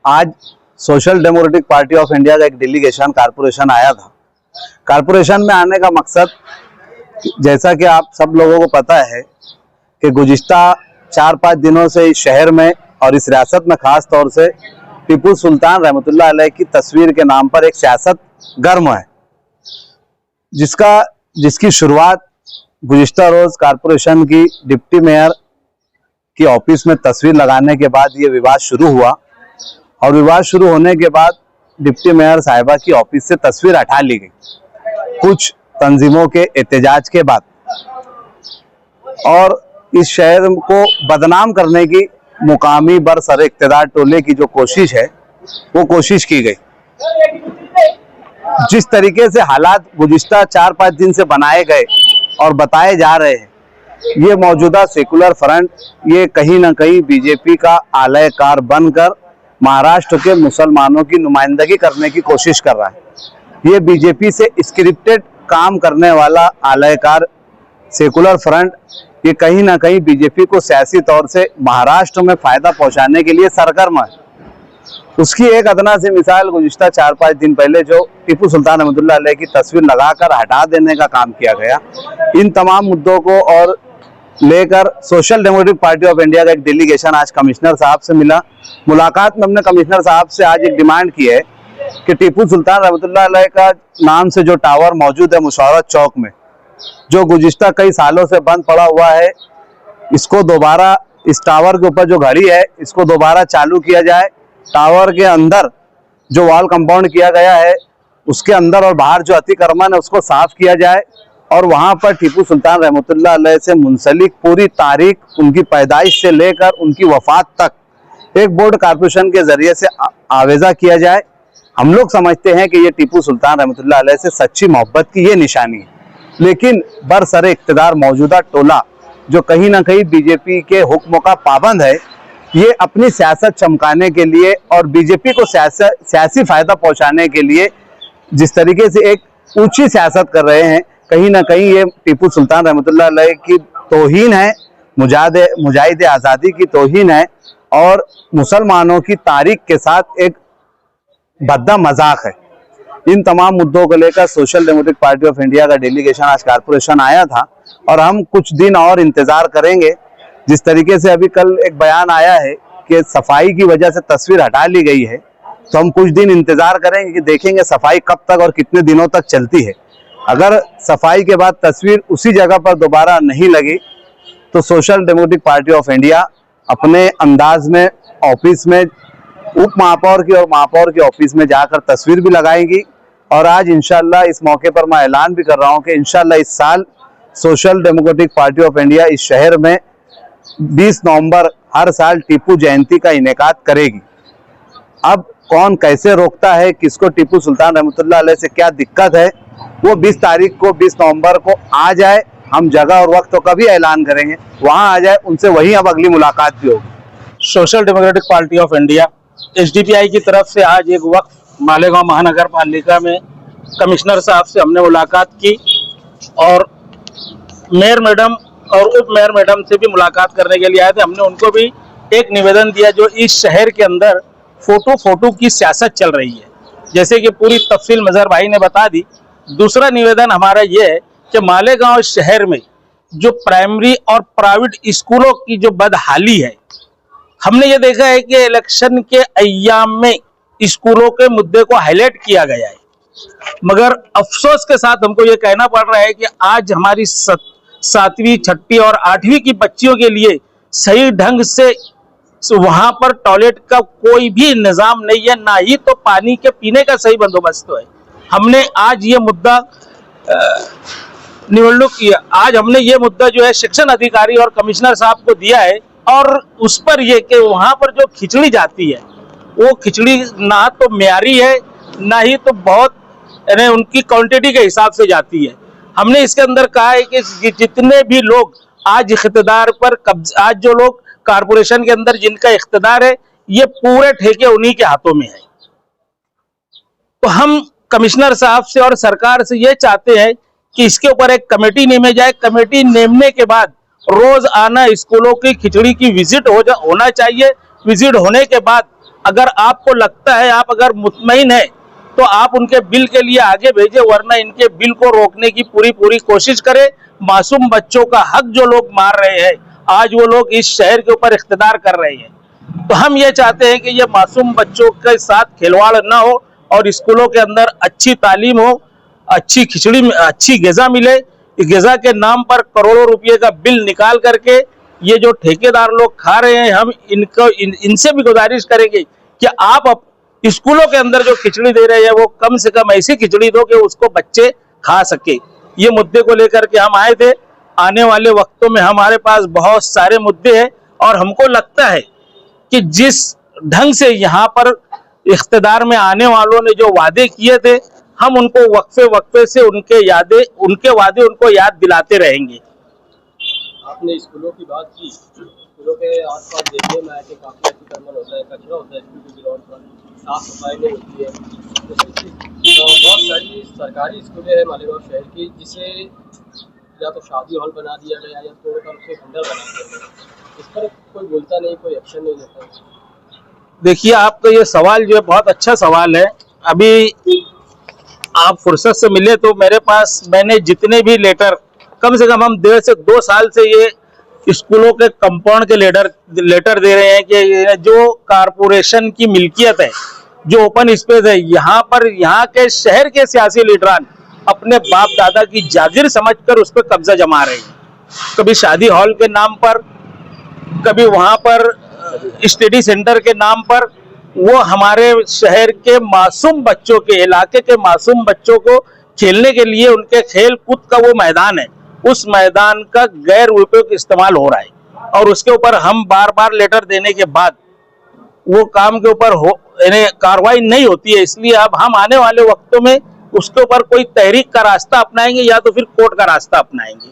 आज social democratic party of India का एक डेलीगेशन कारपोरेशन आया था। कारपोरेशन में आने का मकसद, जैसा कि आप सब लोगों को पता है कि गुज़िश्ता 4-5 दिनों से इस शहर में और इस रियासत में खास तौर से टीपू सुल्तान रहमतुल्लाह अलैह की तस्वीर के नाम पर एक सियासत गर्म है, जिसकी शुरुआत गुज़िश्ता रोज कारपोरेशन की डिप्टी मेयर की ऑफिस में तस्वीर लगाने के बाद ये विवाद शुरू हुआ और विवाद शुरू होने के बाद डिप्टी मेयर साहिबा की ऑफिस से तस्वीर हटा ली गई कुछ तंजीमों के एहतजाज के बाद। और इस शहर को बदनाम करने की मुकामी बरसर इक़्तिदार टोले की जो कोशिश है वो कोशिश की गई। जिस तरीके से हालात गुज़िश्ता 4-5 दिन से बनाए गए और बताए जा रहे हैं, ये मौजूदा सेकुलर फ्रंट ये कहीं ना कहीं बीजेपी का आलयकार बनकर महाराष्ट्र के मुसलमानों की नुमाइंदगी करने की कोशिश कर रहा है। ये बीजेपी से स्क्रिप्टेड काम करने वाला आलयकार सेकुलर फ्रंट ये कहीं ना कहीं बीजेपी को सियासी तौर से महाराष्ट्र में फायदा पहुंचाने के लिए सरगर्म है। उसकी एक अदना सी मिसाल गुज़िश्ता 4-5 दिन पहले जो टीपू सुल्तान रहमतुल्लाह अलैह की तस्वीर लगाकर हटा देने का काम किया गया। इन तमाम मुद्दों को और लेकर social democratic party of India का एक डेलीगेशन आज कमिश्नर साहब से मिला। मुलाकात में हमने कमिश्नर साहब से आज एक डिमांड की है कि टीपू सुल्तान रहमतुल्लाह अलैह का नाम से जो टावर मौजूद है मुशावरत चौक में, जो गुज़िश्ता कई सालों से बंद पड़ा हुआ है, इसको दोबारा, इस टावर के ऊपर जो घड़ी है इसको दोबारा चालू किया जाए। टावर के अंदर जो वॉल कंपाउंड किया गया है उसके अंदर और बाहर जो अतिक्रमण है उसको साफ किया जाए और वहां पर टीपू सुल्तान रहमतुल्लाह अलैह से मुंसलिक पूरी तारीख, उनकी पैदाइश से लेकर उनकी वफात तक एक बोर्ड कारपोरेशन के जरिए से आवेजा किया जाए। हम लोग समझते हैं कि ये टीपू सुल्तान रहमतुल्लाह अलैह से सच्ची मोहब्बत की ये निशानी है, लेकिन बरसरे इक़्तिदार मौजूदा टोला जो कहीं ना कहीं बीजेपी के हुक्म का पाबंद है, ये अपनी सियासत चमकाने के लिए और बीजेपी को सियासी फायदा पहुंचाने के लिए जिस तरीके से एक ऊंची सियासत कर रहे हैं, कहीं ना कहीं ये टीपू सुल्तान रहमतुल्लाह अलैह की तौहीन है, मुजाहिद आज़ादी की तौहीन है और मुसलमानों की तारीख के साथ एक भद्दा मजाक है। इन तमाम मुद्दों को लेकर social democratic party of India का डेलीगेशन आज कारपोरेशन आया था और हम कुछ दिन और इंतजार करेंगे। जिस तरीके से अभी कल एक बयान आया है कि सफाई की वजह से तस्वीर हटा ली गई है, तो हम कुछ दिन इंतजार करेंगे कि देखेंगे सफाई कब तक और कितने दिनों तक चलती है। अगर सफाई के बाद तस्वीर उसी जगह पर दोबारा नहीं लगी तो social democratic party of India अपने अंदाज में ऑफिस में उप महापौर की और महापौर की ऑफिस में जाकर तस्वीर भी लगाएंगी। और आज इंशाल्लाह इस मौके पर मैं ऐलान भी कर रहा हूं कि इंशाल्लाह इस साल social democratic party of India इस शहर में 20 नवंबर हर साल टीपू जयंती का इनेकाद करेगी। अब कौन कैसे रोकता है, किसको टीपू सुल्तान रहमतुल्लाह अलैह से क्या दिक्कत है, वो 20 तारीख को 20 नवंबर को आ जाए। हम जगह और वक्त तो कभी ऐलान करेंगे, वहां आ जाए, उनसे वहीं अब अगली मुलाकात भी होगी। Social democratic party of India SDPI की तरफ से आज एक वक्त मालेगांव महानगर पालिका में कमिश्नर साहब से हमने मुलाकात की और मेयर मैडम और उप मेयर मैडम से भी मुलाकात करने के लिए आए थे। हमने उनको भी एक निवेदन दिया जो इस शहर के अंदर फोटो की सियासत चल रही है, जैसे कि पूरी तफसील मजहर भाई ने बता दी। दूसरा निवेदन हमारा ये है कि मालेगांव शहर में जो प्राइमरी और प्राइवेट स्कूलों की जो बदहाली है, हमने ये देखा है कि इलेक्शन के अय्याम में स्कूलों के मुद्दे को हाईलाइट किया गया है, मगर अफसोस के साथ हमको ये कहना पड़ रहा है कि आज हमारी 7वीं 6वीं और 8वीं की बच्चियों के लिए सही ढंग से वहां पर टॉयलेट का कोई भी निजाम नहीं है, ना ही तो पानी के पीने का सही बंदोबस्त है। हमने आज ये मुद्दा हमने ये मुद्दा जो है शिक्षण अधिकारी और कमिश्नर साहब को दिया है और उस पर ये कि वहां पर जो खिचड़ी जाती है वो खिचड़ी ना तो म्यारी है, ना ही तो बहुत उनकी क्वांटिटी के हिसाब से जाती है। हमने इसके अंदर कहा है कि जितने भी लोग आज इख्तिदार पर आज जो लोग कारपोरेशन के अंदर जिनका इख्तिदार है, ये पूरे ठेके उन्हीं के हाथों में है। तो हम कमिश्नर साहब से और सरकार से ये चाहते हैं कि इसके ऊपर एक कमेटी नेमे जाए। कमेटी नेमने के बाद रोज आना स्कूलों की खिचड़ी की विजिट होना चाहिए। विजिट होने के बाद अगर आपको लगता है, आप अगर मुतमईन है तो आप उनके बिल के लिए आगे भेजे, वरना इनके बिल को रोकने की पूरी कोशिश करें। मासूम बच्चों का हक जो लोग मार रहे हैं, आज वो लोग इस शहर के ऊपर इख्तिदार कर रहे हैं। तो हम ये चाहते हैं कि ये मासूम बच्चों के साथ खिलवाड़ ना हो और स्कूलों के अंदर अच्छी तालीम हो, अच्छी खिचड़ी, अच्छी ग़िज़ा मिले। ग़िज़ा के नाम पर करोड़ों रुपये का बिल निकाल करके ये जो ठेकेदार लोग खा रहे हैं, हम इनसे भी गुजारिश करेंगे कि आप स्कूलों के अंदर जो खिचड़ी दे रहे हैं वो कम से कम ऐसी खिचड़ी दो कि उसको बच्चे खा सके। ये मुद्दे को लेकर के हम आए थे। आने वाले वक्तों में हमारे पास बहुत सारे मुद्दे हैं और हमको लगता है कि जिस ढंग से यहाँ पर इख्तिदार में आने वालों ने जो वादे किए थे, हम उनको वक्फे से उनके वादे उनको याद दिलाते रहेंगे। आपने स्कूलों की बात की, स्कूलों के आसपास देखने में आया कि काफ़ी अतिक्रमण होता है, कचरा होता है स्कूल के ग्राउंड पर, साफ सफाई नहीं होती है। तो बहुत सारी सरकारी स्कूलें हैं मालेगांव शहर की, जिसे या तो शादी हॉल बना दिया गया या तोड़कर उसे खंडर बना दिया गया। इस पर कोई बोलता नहीं, कोई एक्शन नहीं लेता। देखिए, आपका ये सवाल जो है बहुत अच्छा सवाल है। अभी आप फुर्सत से मिले तो मेरे पास मैंने जितने भी लेटर, कम से कम हम 1.5 से 2 साल से ये स्कूलों के कंपाउंड के लेटर दे रहे हैं कि जो कारपोरेशन की मिल्कियत है, जो ओपन स्पेस है, यहाँ पर यहाँ के शहर के सियासी लीडरान अपने बाप दादा की जागीर समझकर उस पर कब्जा जमा रहे हैं। कभी शादी हॉल के नाम पर, कभी वहाँ पर स्टडी सेंटर के नाम पर, वो हमारे शहर के मासूम बच्चों के, इलाके के मासूम बच्चों को खेलने के लिए उनके खेल कूद का वो मैदान है, उस मैदान का गैर उपयोग इस्तेमाल हो रहा है। और उसके ऊपर हम बार बार लेटर देने के बाद वो काम के ऊपर कार्रवाई नहीं होती है। इसलिए अब हम आने वाले वक्तों में उसके ऊपर कोई तहरीक का रास्ता अपनाएंगे या तो फिर कोर्ट का रास्ता अपनाएंगे।